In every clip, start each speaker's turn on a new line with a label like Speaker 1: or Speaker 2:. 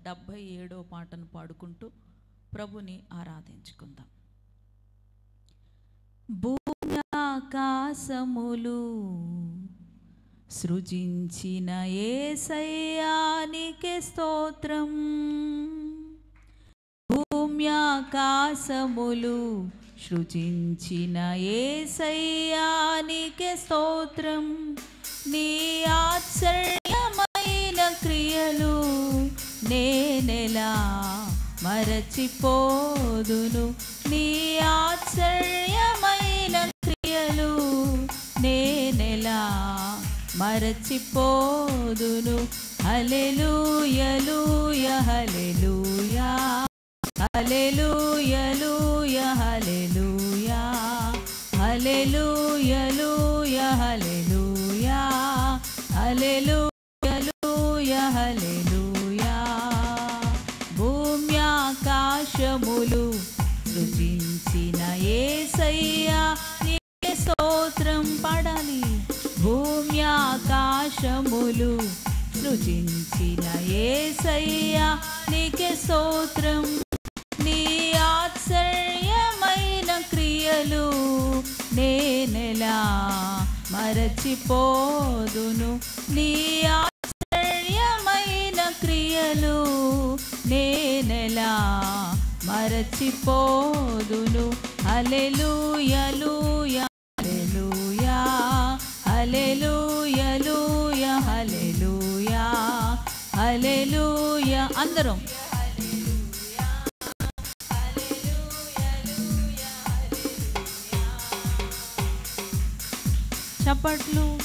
Speaker 1: 77వ పాటను పాడుకుంటూ ప్రభుని ఆరాధించుకుందాం. భూమి ఆకాశములు సృజించిన యేసయ్యానికే స్తోత్రం. భూమి ఆకాశములు సృజించిన యేసయ్యానికే స్తోత్రం. నీ ఆశ్చర్యమైన క్రియలు నేనెలా మరచిపోదును. నీ ఆశ్చర్యమైన క్రియలు నేనెలా మరచిపోదును. హల్లెలూయా హల్లెలూయా హల్లెలూయా హల్లెలూయా హల్లెలూయా హల్లెలూయా హల్లెలూయా హల్లెలూయా. భూమి ఆకాశములు సృజించిన యేసయ్యా నీకే స్తోత్రం. పాడాలి. భూమి ఆకాశములు సృజించిన యేసయ్యా నీకే స్తోత్రం. నీ ఆశ్చర్యమైన క్రియలు నేనెలా మరచిపోదును. నీ ఆశ్చర్యమైన క్రియలు నేనెలా మరచిపోదును. హల్లెలూయా హల్లెలూయా హల్లెలూయా హల్లెలూయా హల్లెలూయా. అందరం చప్పట్లు.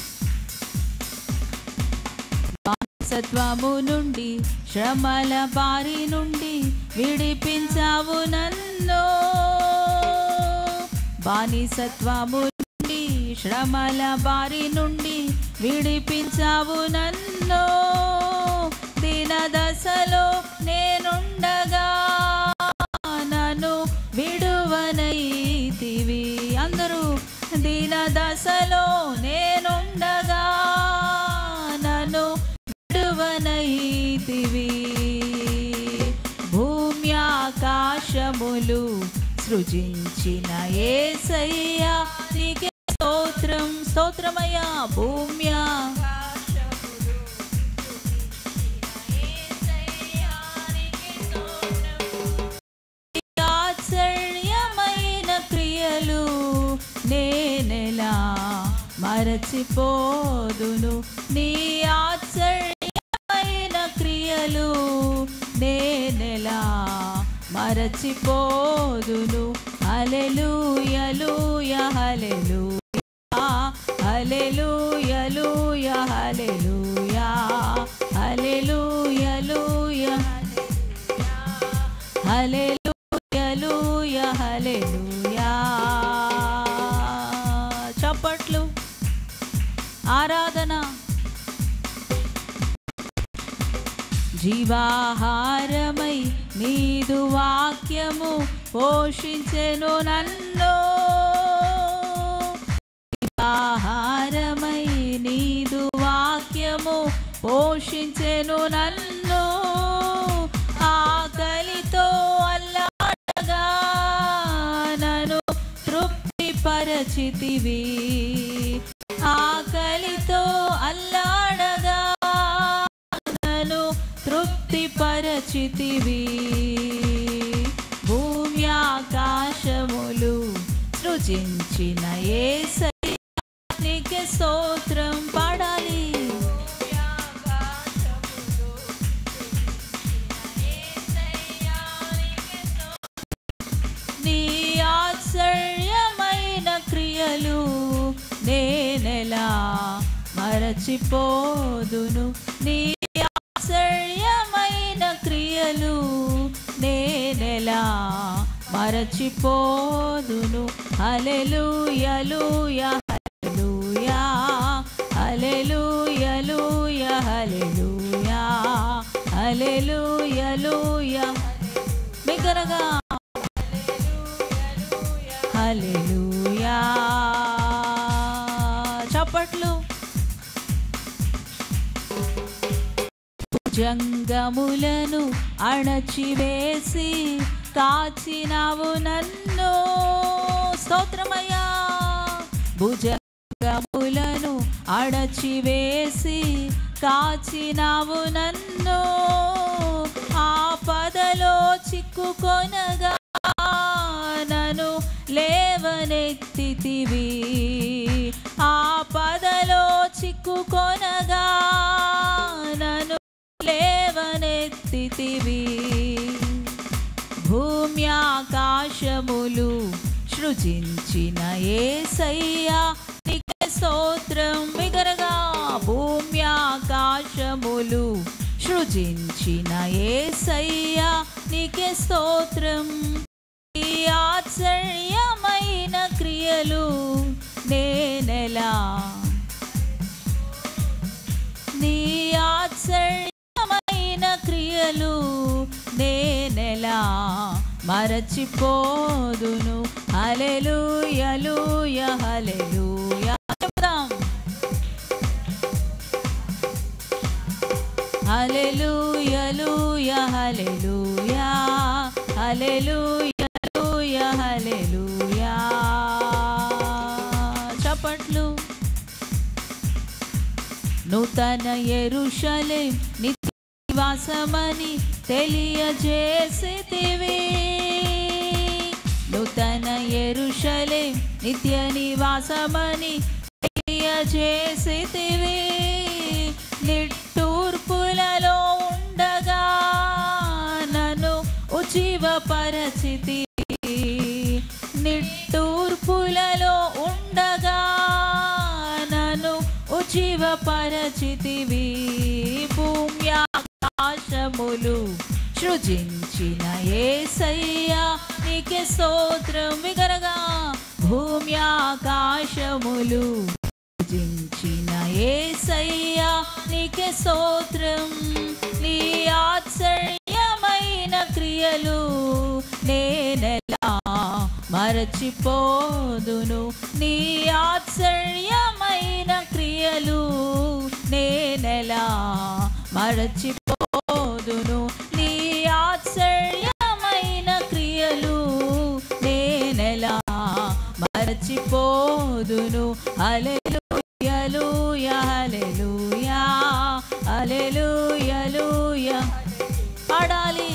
Speaker 1: బానిసత్వము నుండి శ్రమల బారి నుండి విడిపించావు నన్ను. బానిసత్వము నుండి శ్రమల బారి నుండి విడిపించావు నన్ను. దీన దశలో నేనుండగా నన్ను విడువనైతివి. అందరూ దీన దశలో నేనుండగా నన్ను విడువనైతివి. భూమి ఆకాశములు సృజించిన యేసయ్యా నీకే స్తోత్రం. స్తోత్రమయ్యా. భూమి ఆశ్చర్యమైన క్రియలు నేనెలా మరచిపోదును. నీ ఆశ్చర్యమైన క్రియలు నేనెలా మరచిపోదును. హల్లెలూయా హల్లెలూయా హల్లెలూయా హల్లెలూయా హల్లెలూయా హల్లెలూయా హల్లెలూయా. చప్పట్లు. ఆరాధన. జీవాహారమై నీదు వాక్యము పోషించెను నన్ను. జీవాహారమై నీదు వాక్యము పోషించెను నన్ను. ఆకలితో అల్లాడగా నన్ను తృప్తిపరచితివి. ఆకలితో అల్లాడగా నన్ను తృప్తిపరచితివి. భూమి ఆకాశములు సృజించిన యేసయ్యా నీకే స్తోత్రం. పాడాలి. నీ ఆశ్చర్యమైన క్రియలు నేనెలా మరచిపోదును. నీ ఆశ్చర్యమైన క్రియలు నేనెలా మరచిపోదును. హల్లెలూయా హల్లెలూయా హల్లెలూయా హల్లెలూయా హల్లెలూయా. బిగ్గరగా హల్లెలూయా. చప్పట్లు. భుజంగములను అణచివేసి కాచినావు నన్ను. స్తోత్రమయ్యా. భుజంగములను అణచివేసి కాచినావు నన్ను. ఆపదలో చిక్కుకొనగా నన్ను లేవనెత్తితివి. ఆపదలో చిక్కుకొనగా నన్ను లేవనెత్తితివి. భూమి ఆకాశములు సృజించిన యేసయ్యా నీకే స్తోత్రం. బిగరగా. భూమి ఆకాశములు సృజించిన యేసయ్యా నీకే స్తోత్రం. నీ ఆశ్చర్యమైన క్రియలు నేనెలా, నీ ఆశ్చర్యమైన క్రియలు నేనెలా మరచిపోదును. హల్లెలూయా హల్లెలూయా హల్లెలూయా. హల్లెలూయా హల్లెలూయా హల్లెలూయా హల్లెలూయా హల్లెలూయా హల్లెలూయా. చప్పట్లు. నూతన యెరూషలేం నిత్య నివాసమని తెలియజేసితివి. నూతన యెరూషలేం నిత్య నివాసమని తెలియజేసితివి. నిట్టూర్పులలో ఉండగా నన్ను ఉజ్జీవపరచితివి. నిట్టూర్పులలో ఉండగా నన్ను ఉజ్జీవపరచితివి. భూమి ఆకాశములు సృజించిన యేసయ్యా నీకే స్తోత్రం. విగరగా. భూమి ఆకాశములు సృజించిన యేసయ్యా నీకే స్తోత్రం. నీ ఆశ్చర్యమైన క్రియలు నేనెలా మరచిపోదును. నీ ఆశ్చర్యమైన క్రియలు నేనెలా మరచిపోదును. నీ ఆశ్చర్యమైన క్రియలు నేనెలా మరచిపోదును. హల్లెలూయా హల్లెలూయా హల్లెలూయా హల్లెలూయా. పాడాలి.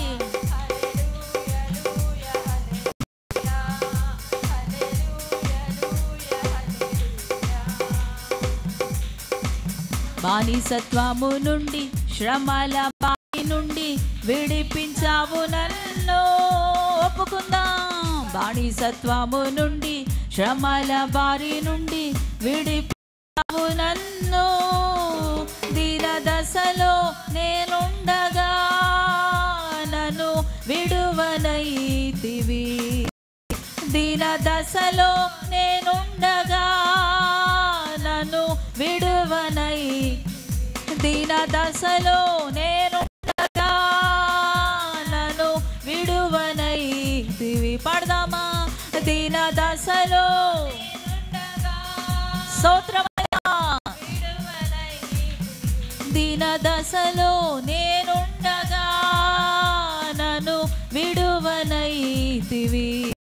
Speaker 1: బానిసత్వము నుండి శ్రమల బారి నుండి విడిపించావు నన్ను. ఒప్పుకుందాం. బానిసత్వము నుండి శ్రమల బారి నుండి విడిపించావు నన్ను. దీన దశలో నేనుండగా నన్ను విడువనైతివి. దీన దశలో నేనుండగా నన్ను విడువనై. దీన దశలో నేనుండగా నన్ను విడువనైతివి. పడదామా. దీన దశలో స్తోత్రమయ్యా. దీన దశలో నేనుండగా నన్ను విడువనైతివి.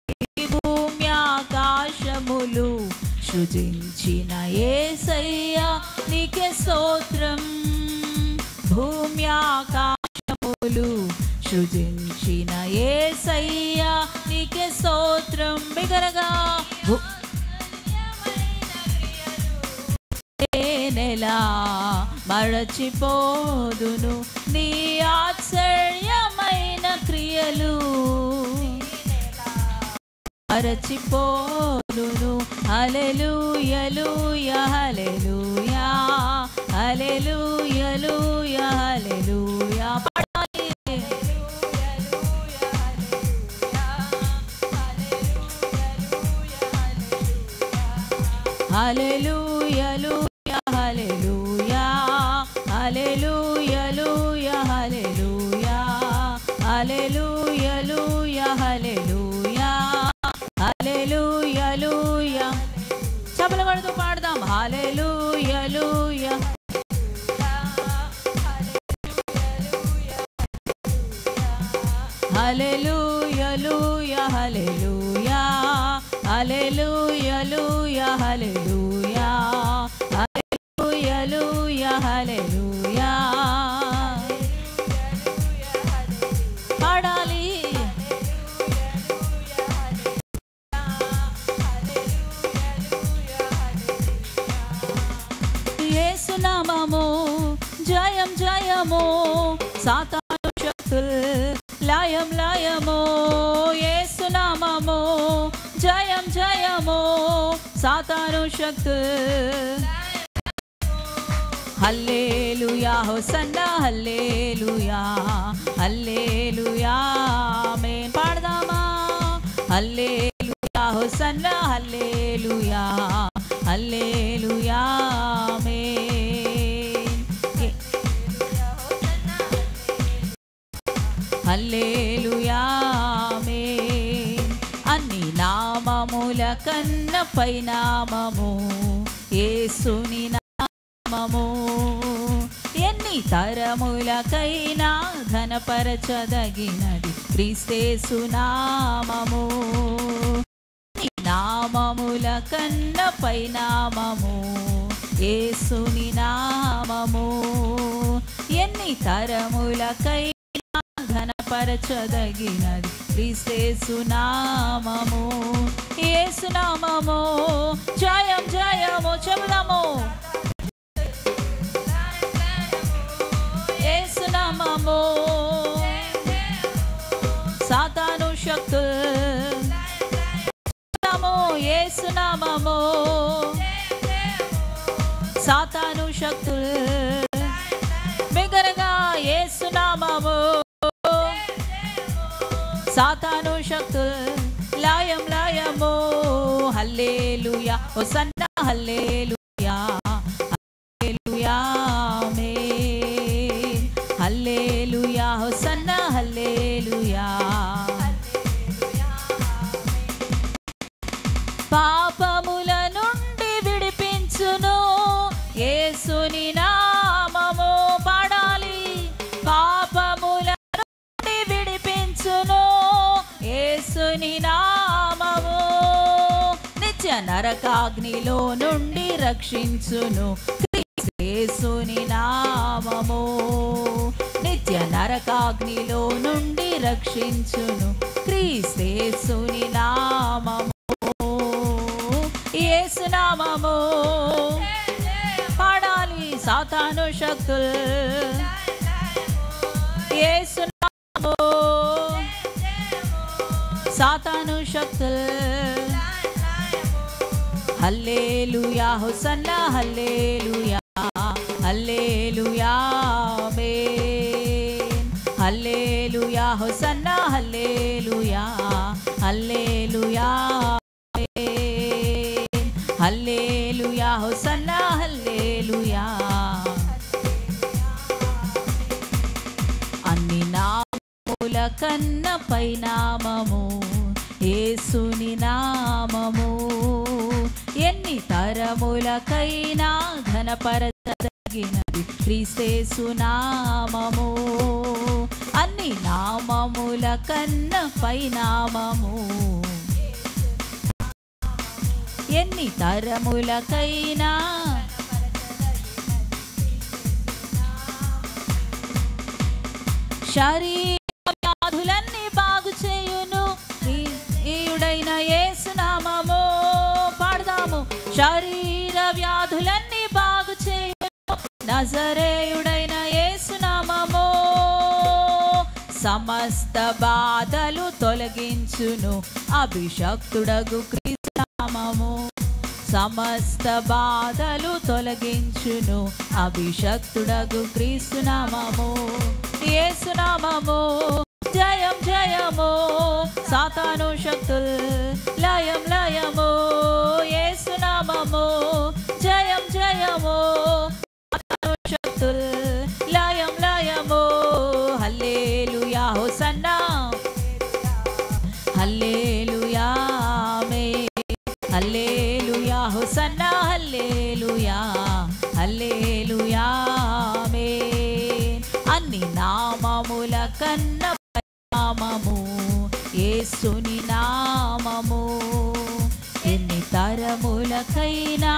Speaker 1: భూమి ఆకాశములు సృజించిన యేసయ్యా నీకే స్తోత్రం. భూమి ఆకాశములు సృజించిన యేసయ్యా నీకే స్తోత్రం. బిగరగా. నేనెలా మరచిపోదును. నీ ఆశ్చర్యమైన క్రియలు మరచిపోదును. హల్లెలూయా హల్లెలూయా హల్లెలూయా హల్లెలూయా హల్లెలూయా. పాడాలి. హల్లెలూయా హల్లెలూయా హల్లెలూయా హల్లెలూయా హల్లెలూయా హల్లెలూయా హల్లెలూయా హల్లెలూయా. చప్పట్లు కొడుతూ పాడదాం. హల్లెలూయా హల్లెలూయా హల్లెలూయా హల్లెలూయా హల్లెలూయా హల్లెలూయా హల్లెలూయా హల్లెలూయా హల్లెలూయా పాడాలి. యేసు నామము జయం జయము సాతాను శక్తులు లయం లయము. యేసు నామము జయం జయము సాతాను శక్తులు. హల్లెలూయా హోసన్నా హల్లెలూయా హల్లెలూయా ఆమేన్ పాడదామా. హల్లెలూయా హోసన్నా హల్లెలూయా హల్లెలూయా ఆమేన్. హల్లెలూయా ఆమేన్. అన్ని నామముల కన్న పై నామము యేసుని నామము. ఎన్ని తరములకైనా ఘనపరచదగినది క్రీస్తేసు నామము. నామముల కన్న పై నామము యేసుని నామము. ఎన్ని తరములకైనా ఘనపరచదగినది క్రీస్తేసు నామము. యేసు నామము జయం జయము చెబుదాము. యేసు నామము సాతాను శక్తులు. యేసు నామము సాతాను శక్తులు. బిగ్గరగా యేసు నామము సాతాను శక్తులు లయం లయము. హల్లెలూయా హోసన్నా హల్లెలూయా హల్లెలూయా ఆమేన్. హల్లెలూయా హోసన్నా హల్లెలూయా. పాపముల నుండి విడిపించును యేసుని నామము. పాడాలి. పాపముల నుండి విడిపించును యేసుని నామము. నిత్య నరకాగ్నిలో నుండి రక్షించును యేసుని నామము. నిత్య నరకాగ్నిలో నుండి రక్షించును క్రీస్తేసుని నామము. యేసు నామము పాడాలి. సాతాను శక్తులు. యేసు నామము సాతాను శక్తులు. హల్లెలూయా హోసన్నా హల్లెలూయా హల్లెలూయా ఆమేన్. హల్లెలూయా హోసన్నా హల్లెలూయా హల్లెలూయా ఆమేన్. హల్లెలూయా హోసన్నా హల్లెలూయా. అన్ని నామముల కన్న పై నామము యేసుని నామము. ఎన్ని తరములకైనా ఘనపరచదగినది క్రీస్తేసు నామము. అన్ని నామముల కన్న పై నామము ఎన్ని తరములకైనా శరీర వ్యాధులన్నీ బాగు చేయును ఈయుడైన యేసు నామము. పాడదాము. శరీర వ్యాధులన్నీ బాగు చేయును నజరేయుడైన యేసు నామము. సమస్త బాధలు తొలగించును అభిషక్తుడగు క్రీస్తు నామము. సమస్త బాధలు తొలగించును అభిషక్తుడగు క్రీస్తు నామము. యేసు నామము జయం జయము సాతాను శక్తులు లయం లయము. యేసు నామము జయం జయము సాతాను శక్తులు లయం లయము. హల్లెలూయా హోసన్నా హల్లెలూయా ఆమేన్. హల్లెలూయా హోసన్నా హల్లెలూయా హల్లెలూయా ఆమేన్. అన్ని నామముల కన్న నామము, యేసుని నామము ఎన్ని తరములకైనా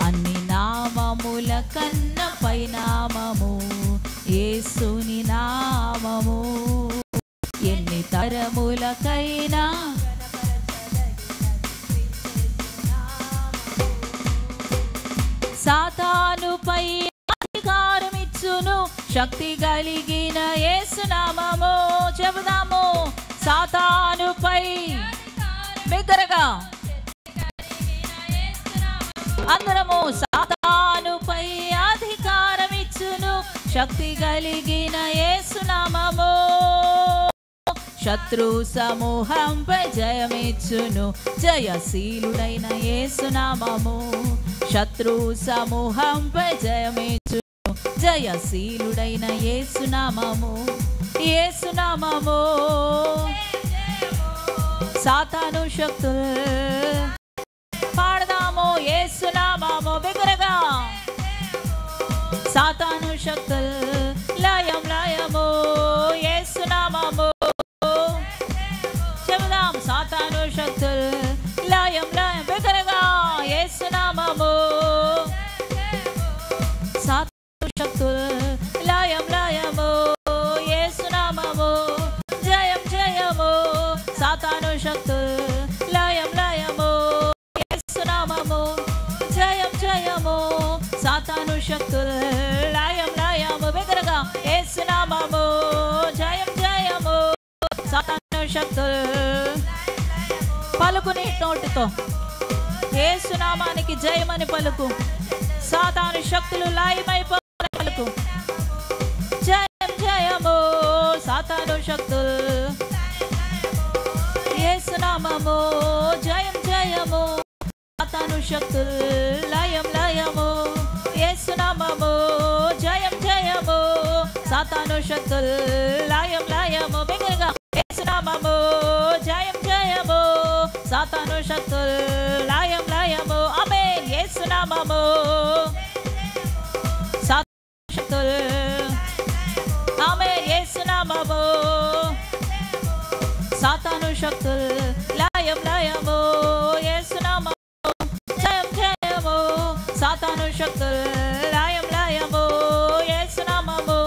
Speaker 1: అన్ని నామముల కన్న పైనామము, యేసుని నామము ఎన్ని తరములకైనా సాతానుపై అధికారం ఇచ్చును శక్తి కలిగిన యేసు నామము. చెబుదాము, సాతానుపై బిగ్గరగా అందరము, సాతానుపై అధికారం ఇచ్చును శక్తి కలిగిన యేసు నామము. శత్రు సమూహంపై జయమిచ్చును జయశీలుడైన యేసు నామము. శత్రు సమూహంపై జయమిచ్చును జయశీలుడైన యేసు నామము. యేసు నామము సాతాను శక్తులు పాడదాము, యేసు నామము బిగ్గరగా. సాతాను శక్తులు లయం లయము, యేసు నామము. చెబుదాం, సాతాను శక్తులు లయం లయం బిగ్గరగా, యేసు నామము. సాతాను శక్తులు లయం లయము, యేసు నామము. జయం జయము, సాతాను శక్తులు లయం లయము, యేసు నామము. జయం జయము, సాతాను శక్తులు లయం లయము బిగ్గరగా, యేసు నామము. జయం జయము, సాతాను శక్తులు. పలుకు నీ నోటితో, యేసు నామానికి జయమని పలుకు. సాతాను శక్తులు లయమైపోవాలని పలుకు. జయం జయము, సాతాను శక్తులు. యేసు నామము. జయం జయము, సాతాను శక్తులు లయం లయము, యేసు నామము. జయం జయము, సాతాను శక్తులు లయం లయము బిగ్గరగా, యేసు నామము. జయం జయము, సాతాను శక్తులు లయం లయము. ఆమేన్. యేసు నామము. సాతాను శక్తులు ఆమేన్. యేసు నామము. సాతాను శక్తులు లయం లయము, యేసు నామము. జయం జయము, సాతాను శక్తులు లయం లయము, యేసు నామము.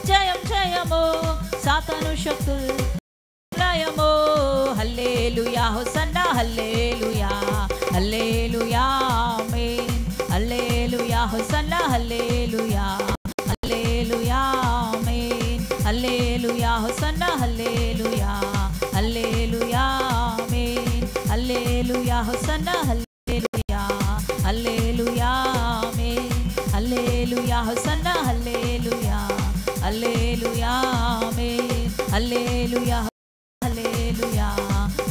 Speaker 1: జయం జయము, సాతాను శక్తులు లయము. హల్లెలూయా హోసన్నా, హల్లెలూయా హల్లెలూయా ఆమేన్. హల్లెలూయా హోసన్నా, హల్లెలూయా హల్లెలూయా ఆమేన్. హల్లెలూయా హోసన్నా, హల్లెలూయా హల్లెలూయా ఆమేన్. హల్లెలూయా హోసన్నా, హల్లెలూయా హల్లెలూయా ఆమేన్. హల్లెలూయా హోసన్నా, హల్లెలూయా హల్లెలూయా ఆమేన్. హల్లెలూయా హల్లెలూయా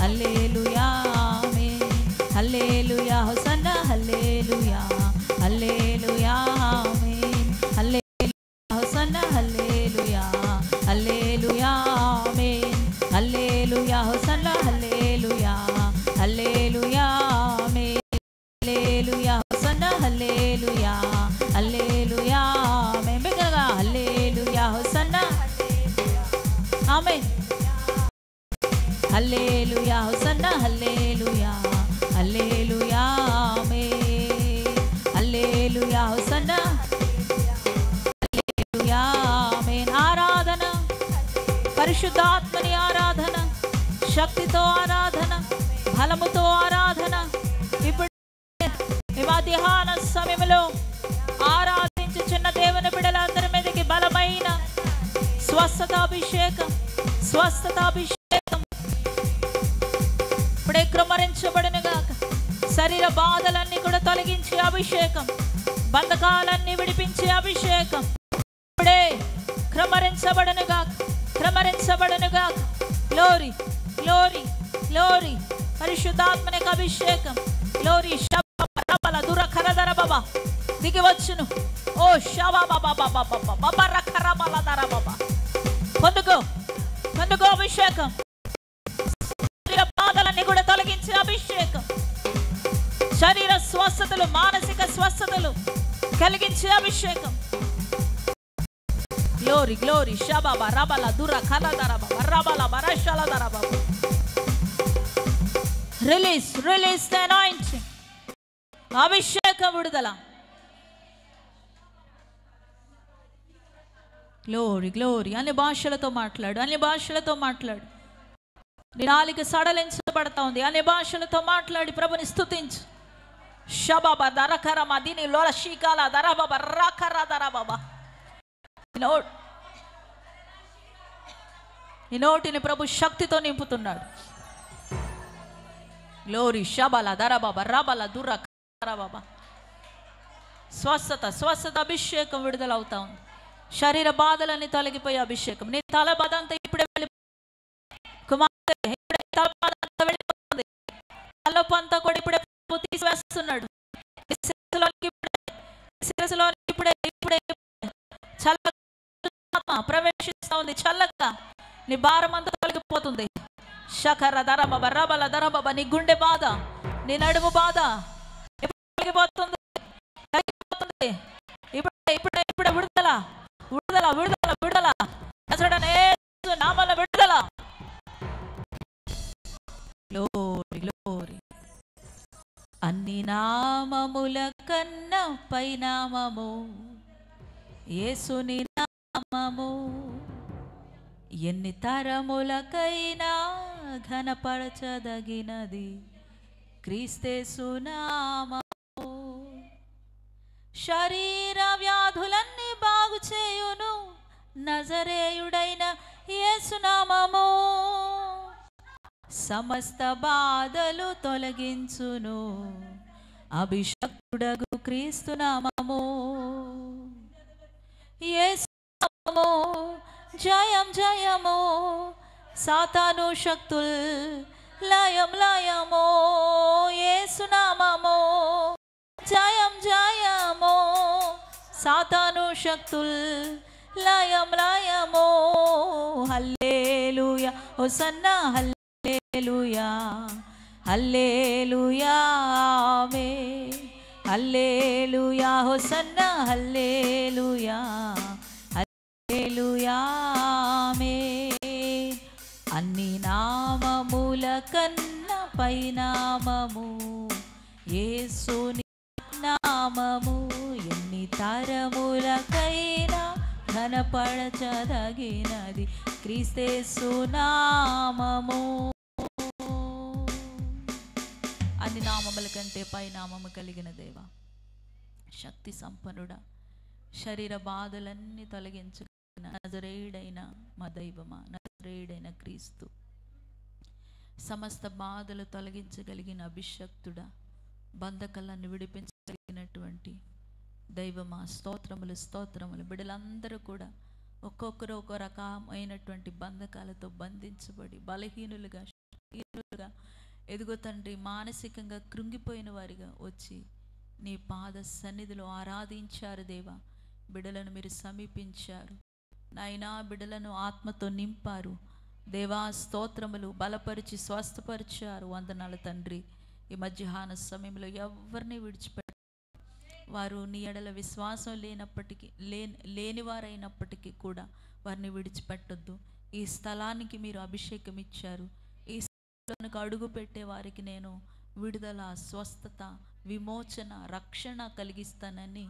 Speaker 1: హల్లెలూయా ఆమేన్. హల్లెలూయా హోసన్నా, హల్లెలూయా హల్లెలూయా ఆమేన్. హల్లెలూయా హోసన్నా, హల్లెలూయా హల్లెలూయా ఆమేన్. హల్లెలూయా హోసన్నా, హల్లెలూయా హల్లెలూయా ఆమేన్. హల్లెలూయా హోసన్నా, హల్లెలూయా హల్లెలూయా ఆమేన్ బిగ్గరగా, హల్లెలూయా హోసన్నా ఆమేన్. హల్లెలూయా హోసన్నా, హల్లెలూయా హల్లెలూయా ఆమేన్. హల్లెలూయా హోసన్నా, హల్లెలూయా ఆమేన్. ఆరాధన, పరిశుద్ధాత్మని ఆరాధన, శక్తితో ఆరాధన, బలముతో ఆరాధన. ఇప్పుడు ఈ మధ్యాహ్న సమయంలో ఆరాధించుచున్న దేవుని బిడ్డలందరి మీదకి బలమైన స్వస్థతాభిషేకం, స్వస్థతాభిషేకం ఇప్పుడే క్రమరించబడునుగాక. శరీర బాధలన్నీ కూడా తొలగించే అభిషేకం, బంధకాలన్నీ విడిపించే అభిషేకం ఇప్పుడే క్రమరించబడునుగాక, క్రమరించబడునుగాక. గ్లోరీ గ్లోరీ గ్లోరీ, పరిశుద్ధాత్మనికి అభిషేకం. గ్లోరీ శబల దుర కరదర బాబా దిగి వచ్చును. ఓ శబా బాబా బాబా బాబా బాబా రకరమల దర బాబా. పొందుకో పొందుకో అభిషేకం. శరీర బాధలన్నీ కూడా తొలగించే అభిషేకం, శరీర స్వస్థతలు, మానసిక స్వస్థతలు కలిగించే అభిషేకం. గ్లోరీ గ్లోరీ షబాబా రబల దుర కలదరబా రబల బరషల దరబా. Release release the anointing. అభిషేక విడుదల. Glory glory. అన్ని భాషలతో మాట్లాడు, అన్ని భాషలతో మాట్లాడు. నీ నాలుక సడలించబడతా ఉంది. అన్ని భాషలతో మాట్లాడి ప్రభుని స్తుతించు. షబాబా దరకరమ దీని లోల షీకాల దరబాబా రాకర దరబాబా. నీ నోటిని ప్రభు శక్తితో నింపుతున్నాడు. గ్లోరీ షబల దరబాబా రబల దుర బాబా. స్వస్థత స్వస్థత అభిషేకం విడుదలవుతా ఉంది. శరీర బాధలన్నీ తొలగిపోయే అభిషేకం. నీ తల బాధ అంతా ఇప్పుడే కుమార్తె ఇప్పుడే తల బాధ అంతా వెళ్ళిపోతుంది. తలనొప్పి అంతా కూడా ఇప్పుడే తీసివేస్తున్నాడు. ఇప్పుడే చల్లగా ప్రవేశిస్తా ఉంది. చల్లగా నీ భారం అంతా తొలగిపోతుంది. శకర దరబబ రబల దరబబ. నీ గుండె బాధ, నీ నడుము బాధ తొలగిపోతుంది. ఇప్పుడే ఇప్పుడే ఇప్పుడే విడుదల విడుదల విడుదల విడుదల. నామల విడుదల. Glory glory. అన్ని నామముల కన్నా పైనామము యేసుని నామము. ఎన్ని తరములకైనా ఘనపరచదగినది క్రీస్తేసు నామము. శరీర వ్యాధులన్నీ బాగు చేయును నజరేయుడైన యేసు నామము. సమస్త బాధలు తొలగించును అభిషక్తుడగు క్రీస్తు నామము. యేసు నామము జయం జయము. సాతాను శక్తుల్ లయం లయము. యేసు నామము జయం జయము. సాతాను శక్తుల్ లయం లయము. హల్లెలూయా హోసన్నా హల్లెలూయా హల్లెలూయా ఆమేన్. హల్లెలూయా హోసన్నా హల్లెలూయా హల్లెలూయా ఆమేన్. అన్ని నామముల కన్నా పైనామము యేసుని నామము. ఎన్ని తరములకైనా ఘనపరచదగినది క్రీస్తేసు నామము. అన్ని నామముల కంటే పైనామము కలిగిన దేవా, శక్తి సంపన్నుడా, శరీర బాధలన్నీ తొలగించగలిగిన నజరేయుడైన మా దైవమా, నజరేయుడైన క్రీస్తు, సమస్త బాధలు తొలగించగలిగిన అభిషక్తుడా, బంధకాలను విడిపించగలిగినటువంటి దైవమా, స్తోత్రములు స్తోత్రములు. బిడ్డలందరూ కూడా ఒక్కొక్కరు ఒక్కో రకమైనటువంటి బంధకాలతో బంధించబడి బలహీనులుగా ఎదుగో తండ్రి, మానసికంగా కృంగిపోయిన వారిగా వచ్చి నీ పాద సన్నిధిలో ఆరాధించారు దేవా. బిడ్డలను మీరు సమీపించారు నాయనా, బిడ్డలను ఆత్మతో నింపారు దేవా. స్తోత్రములు. బలపరిచి స్వస్థపరిచారు. వందనాలు తండ్రి. ఈ మధ్యాహ్న సమయంలో ఎవరిని విడిచిపెట్ట, వారు నీ ఎడల విశ్వాసం లేనివారైనప్పటికీ కూడా వారిని విడిచిపెట్టొద్దు. ఈ స్థలానికి మీరు అభిషేకం ఇచ్చారు. ఈ స్థలానికి అడుగు పెట్టే వారికి నేను విడుదల, స్వస్థత, విమోచన, రక్షణ కలిగిస్తానని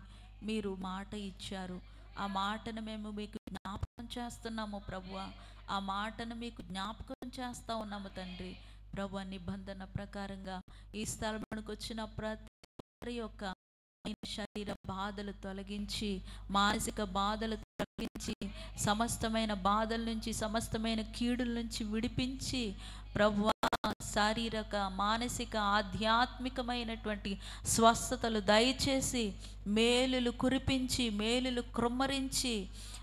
Speaker 1: మీరు మాట ఇచ్చారు. ఆ మాటను మేము మీకు జ్ఞాపకం చేస్తున్నాము ప్రభువా. ఆ మాటను మీకు జ్ఞాపకం చేస్తూ ఉన్నాము తండ్రి. ప్రభు, నిబంధన ప్రకారంగా ఈ స్థలానికి వచ్చిన ప్రతి ఒక్క శరీర బాధలు తొలగించి, మానసిక బాధలు తొలగించి, సమస్తమైన బాధల నుంచి, సమస్తమైన కీడుల నుంచి విడిపించి ప్రభువా, శారీరక, మానసిక, ఆధ్యాత్మికమైనటువంటి స్వస్థతలు దయచేసి, మేలులు కురిపించి, మేలులు కృమ్మరించి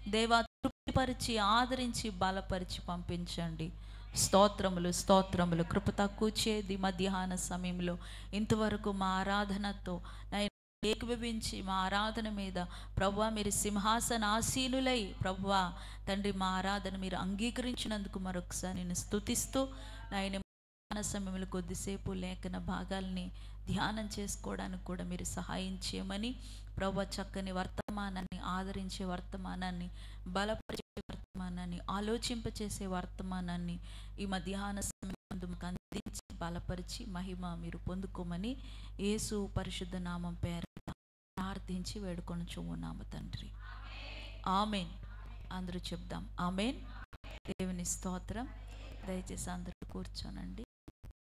Speaker 1: దేవా, తృప్తిపరిచి, ఆదరించి, బలపరిచి పంపించండి. స్తోత్రములు స్తోత్రములు. కృప తక్కువ చేది మధ్యాహ్న సమయంలో ఇంతవరకు మా ఆరాధనతో ఏకీభవించి మా ఆరాధన మీద ప్రభువా మీరు సింహాసనాసీనులై ప్రభువా తండ్రి మా ఆరాధన మీరు అంగీకరించినందుకు మరొకసారి నేను స్తుతిస్తూ నాయన ధ్యాన సమయంలో కొద్దిసేపు లేఖన భాగాల్ని ధ్యానం చేసుకోవడానికి కూడా మీరు సహాయం చేయమని ప్రభువా, చక్కని వర్తమానాన్ని, ఆదరించే వర్తమానాన్ని, బలపరిచే వర్తమానాన్ని, ఆలోచింపచేసే వర్తమానాన్ని ఈ మధ్యాహ్న సమయం మాకు అందించి బలపరిచి మహిమ మీరు పొందుకోమని యేసు పరిశుద్ధ నామం పేరిట ప్రార్థించి వేడుకొనుచున్నాము తండ్రి. ఆమెన్. అందరూ చెప్దాం ఆమెన్. దేవుని స్తోత్రం. దయచేసి అందరూ కూర్చోనండి.